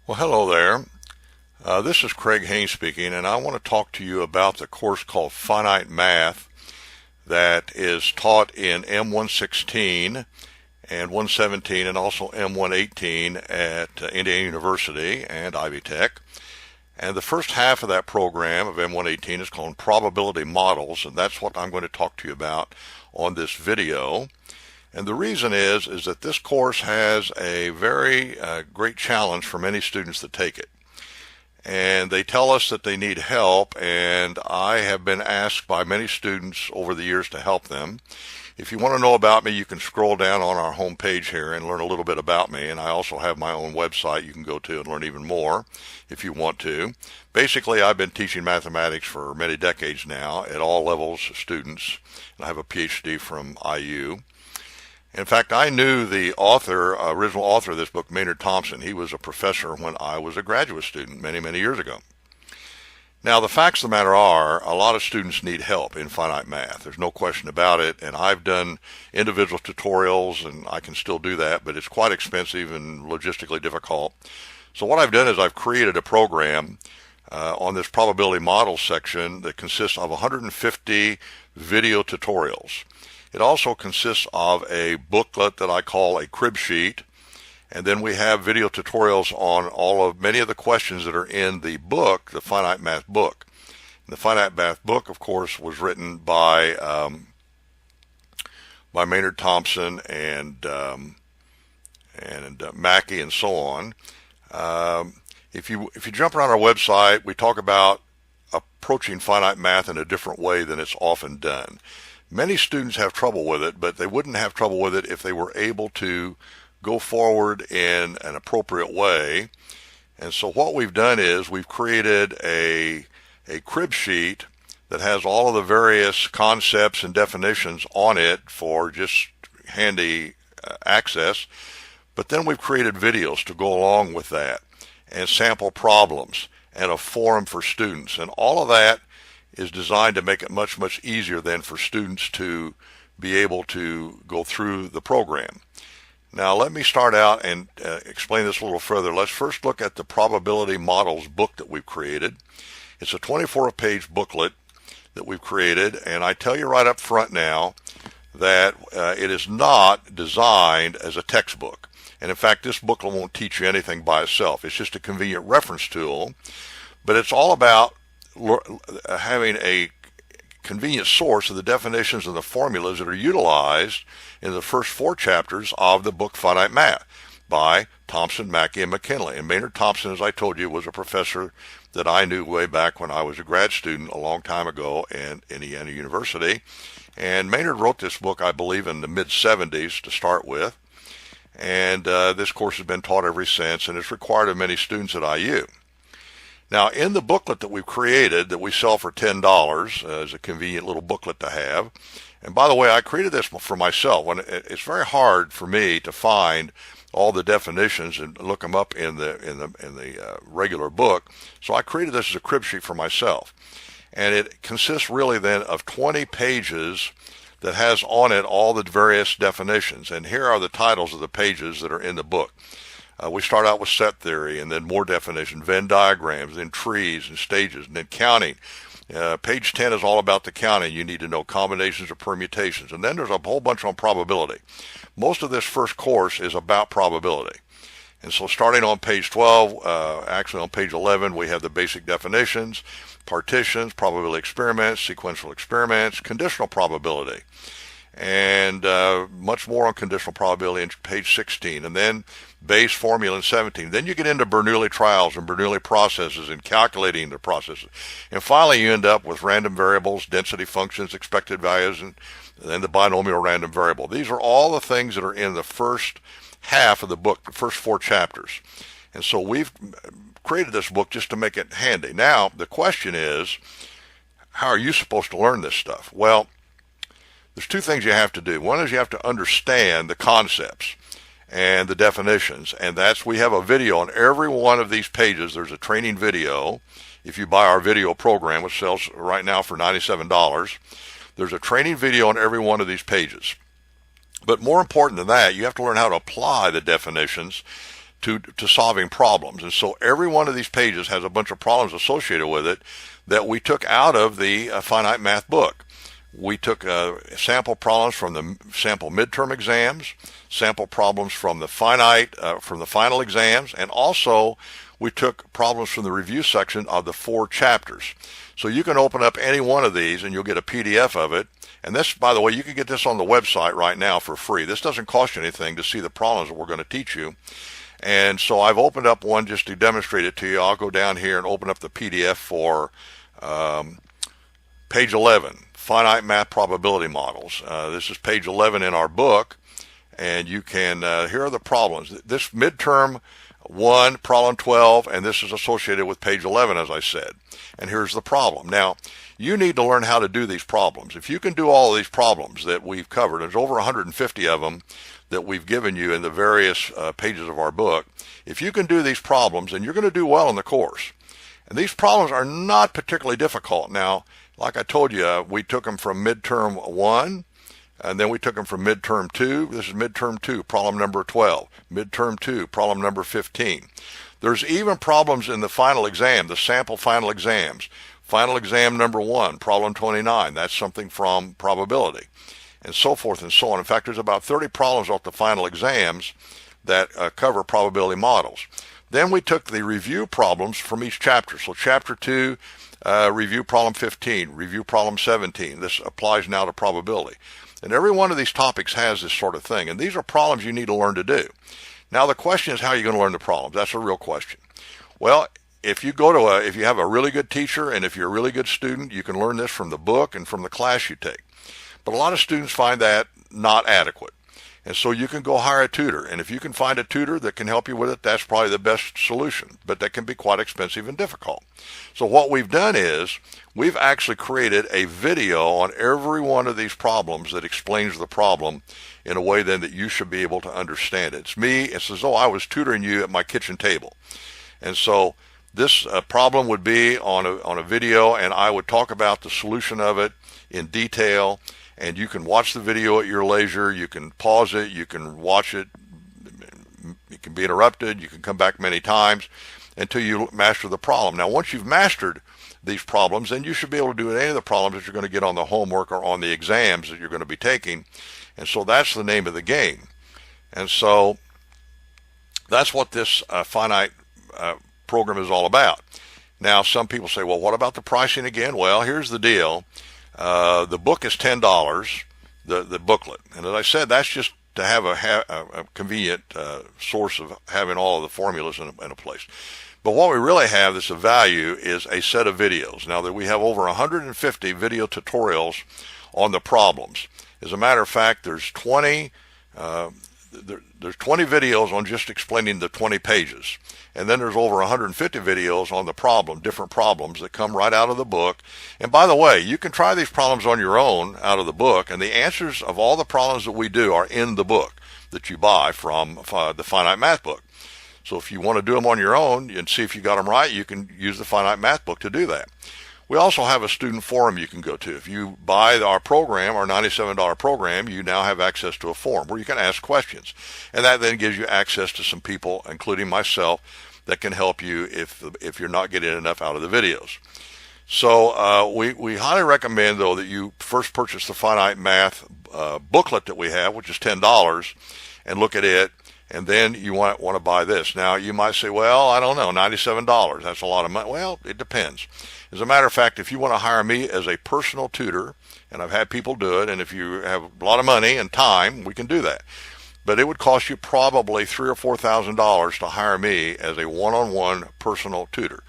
Well, hello there. This is Craig Haynes speaking, and I want to talk to you about the course called Finite Math that is taught in M116 and 117 and also M118 at Indiana University and Ivy Tech. And the first half of that program of M118 is called Probability Models, and that's what I'm going to talk to you about on this video. And the reason is that this course has a very great challenge for many students that take it. And they tell us that they need help, and I have been asked by many students over the years to help them. If you want to know about me, you can scroll down on our home page here and learn a little bit about me. And I also have my own website you can go to and learn even more if you want to. Basically, I've been teaching mathematics for many decades now at all levels of students, and I have a PhD from IU. In fact, I knew the original author of this book, Maynard Thompson. He was a professor when I was a graduate student many, many years ago. Now, the facts of the matter are, a lot of students need help in finite math. There's no question about it, and I've done individual tutorials, and I can still do that, but it's quite expensive and logistically difficult. So what I've done is I've created a program on this probability models section that consists of 150 video tutorials. It also consists of a booklet that I call a crib sheet, and then we have video tutorials on many of the questions that are in the book, the Finite Math book. And the Finite Math book, of course, was written by Maynard Thompson and Mackey and so on. If you jump around our website, we talk about approaching finite math in a different way than it's often done. Many students have trouble with it, but they wouldn't have trouble with it if they were able to go forward in an appropriate way. And so what we've done is we've created a crib sheet that has all of the various concepts and definitions on it for just handy access. But then we've created videos to go along with that, and sample problems, and a forum for students. And all of that is designed to make it much, much easier then for students to be able to go through the program. Now let me start out and explain this a little further. Let's first look at the probability models book that we've created. It's a 24-page booklet that we've created, and I tell you right up front now that it is not designed as a textbook. And in fact, this booklet won't teach you anything by itself. It's just a convenient reference tool, but it's all about having a convenient source of the definitions and the formulas that are utilized in the first 4 chapters of the book Finite Math by Thompson, Mackey, and McKinley. And Maynard Thompson, as I told you, was a professor that I knew way back when I was a grad student a long time ago in Indiana University. And Maynard wrote this book, I believe, in the mid-70s to start with. And this course has been taught ever since, and it's required of many students at IU. Now, in the booklet that we've created that we sell for $10 as a convenient little booklet to have, and by the way, I created this for myself. It's very hard for me to find all the definitions and look them up in the regular book, so I created this as a crib sheet for myself. And it consists really then of 20 pages that has on it all the various definitions. And here are the titles of the pages that are in the book. We start out with set theory, and then more definition, Venn diagrams, then trees and stages, and then counting. Page 10 is all about the counting. You need to know combinations or permutations. And then there's a whole bunch on probability. Most of this first course is about probability. And so starting on page 12, actually on page 11, we have the basic definitions, partitions, probability experiments, sequential experiments, conditional probability, and much more on conditional probability in page 16, and then base formula in 17. Then you get into Bernoulli trials and Bernoulli processes and calculating the processes. And finally you end up with random variables, density functions, expected values, and then the binomial random variable. These are all the things that are in the first half of the book, the first 4 chapters. And so we've created this book just to make it handy. Now, the question is, how are you supposed to learn this stuff? Well, there's 2 things you have to do. One is you have to understand the concepts and the definitions, and we have a video on every one of these pages. There's a training video. If you buy our video program, which sells right now for $97, there's a training video on every one of these pages. But more important than that, you have to learn how to apply the definitions to solving problems. And so every one of these pages has a bunch of problems associated with it that we took out of the Finite Math book. We took sample problems from the sample midterm exams, sample problems from the final exams, and also we took problems from the review section of the 4 chapters. So you can open up any one of these and you'll get a PDF of it. And this, by the way, you can get this on the website right now for free. This doesn't cost you anything to see the problems that we're going to teach you. And so I've opened up one just to demonstrate it to you. I'll go down here and open up the PDF for page 11, Finite Math Probability Models. This is page 11 in our book, and you can, here are the problems. This midterm 1, problem 12, and this is associated with page 11, as I said. And here's the problem. Now, you need to learn how to do these problems. If you can do all of these problems that we've covered, there's over 150 of them that we've given you in the various pages of our book. If you can do these problems, then you're going to do well in the course. And these problems are not particularly difficult. Now, like I told you, we took them from midterm 1, and then we took them from midterm 2. This is midterm 2, problem number 12. Midterm 2, problem number 15. There's even problems in the final exam, the sample final exams. Final exam number 1, problem 29. That's something from probability, and so forth and so on. In fact, there's about 30 problems off the final exams that cover probability models. Then we took the review problems from each chapter. So chapter 2, review problem 15, review problem 17. This applies now to probability. And every one of these topics has this sort of thing. And these are problems you need to learn to do. Now the question is, how are you going to learn the problems? That's a real question. Well, if you if you have a really good teacher and if you're a really good student, you can learn this from the book and from the class you take. But a lot of students find that not adequate. And so you can go hire a tutor. And if you can find a tutor that can help you with it, that's probably the best solution. But that can be quite expensive and difficult. So what we've done is we've actually created a video on every one of these problems that explains the problem in a way then that you should be able to understand it. It's as though I was tutoring you at my kitchen table. And so this problem would be on a video, and I would talk about the solution of it in detail. And you can watch the video at your leisure. You can pause it. You can watch it. It can be interrupted. You can come back many times until you master the problem. Now, once you've mastered these problems, then you should be able to do any of the problems that you're going to get on the homework or on the exams that you're going to be taking. And so that's the name of the game. And so that's what this finite program is all about. Now, some people say, well, what about the pricing again? Well, here's the deal. The book is $10, the booklet. And as I said, that's just to have a convenient source of having all of the formulas in a place. But what we really have that's of value is a set of videos. Now that we have over 150 video tutorials on the problems. As a matter of fact, there's 20 videos on just explaining the 20 pages. And then there's over 150 videos on the different problems that come right out of the book. And by the way, you can try these problems on your own out of the book, and the answers of all the problems that we do are in the book that you buy from the Finite Math book. So if you want to do them on your own and see if you got them right, you can use the Finite Math book to do that. We also have a student forum you can go to. If you buy our program, our $97 program, you now have access to a forum where you can ask questions. And that then gives you access to some people, including myself, that can help you if you're not getting enough out of the videos. So we highly recommend, though, that you first purchase the Finite Math booklet that we have, which is $10, and look at it. And then you want to buy this. Now, you might say, well, I don't know, $97, that's a lot of money. Well, it depends. As a matter of fact, if you want to hire me as a personal tutor, and I've had people do it, and if you have a lot of money and time, we can do that. But it would cost you probably $3,000 or $4,000 to hire me as a one-on-one personal tutor.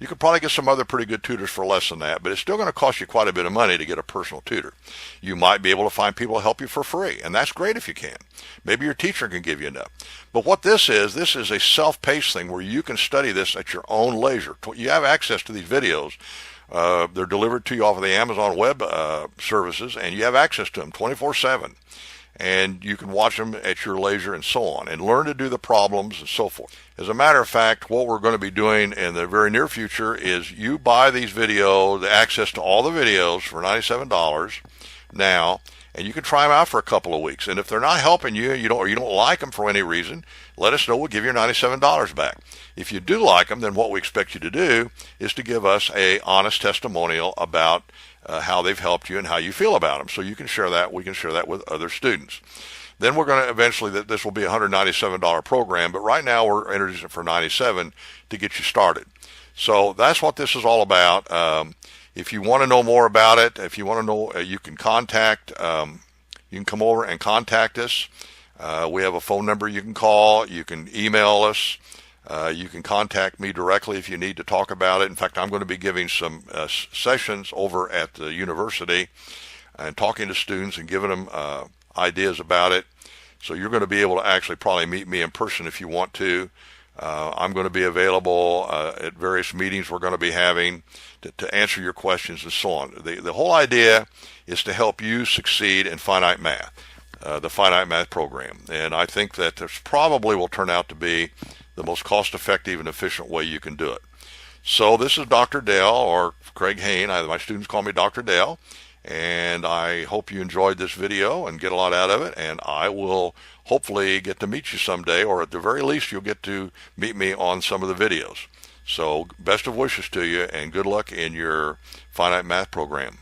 You could probably get some other pretty good tutors for less than that, but it's still going to cost you quite a bit of money to get a personal tutor. You might be able to find people to help you for free, and that's great if you can. Maybe your teacher can give you enough. But what this is a self-paced thing where you can study this at your own leisure. You have access to these videos. They're delivered to you off of the Amazon Web services, and you have access to them 24/7. And you can watch them at your leisure and so on, and learn to do the problems and so forth. As a matter of fact, what we're going to be doing in the very near future is you buy these videos, the access to all the videos for $97 now, and you can try them out for a couple of weeks. And if they're not helping you, or you don't like them for any reason, let us know. We'll give you your $97 back. If you do like them, then what we expect you to do is to give us a honest testimonial about how they've helped you and how you feel about them. So you can share that. We can share that with other students. Then we're going to eventually, this will be a $197 program, but right now we're introducing it for $97 to get you started. So that's what this is all about. If you want to know more about it, if you want to know, you can you can come over and contact us. We have a phone number you can call. You can email us. You can contact me directly if you need to talk about it. In fact, I'm going to be giving some sessions over at the university and talking to students and giving them ideas about it. So you're going to be able to actually probably meet me in person if you want to. I'm going to be available at various meetings we're going to be having to answer your questions and so on. The whole idea is to help you succeed in Finite Math, the Finite Math program. And I think that this probably will turn out to be the most cost-effective and efficient way you can do it. So this is Dr. Dale, or Craig Hain. My students call me Dr. Dale. And I hope you enjoyed this video and get a lot out of it. And I will hopefully get to meet you someday, or at the very least, you'll get to meet me on some of the videos. So best of wishes to you, and good luck in your Finite Math program.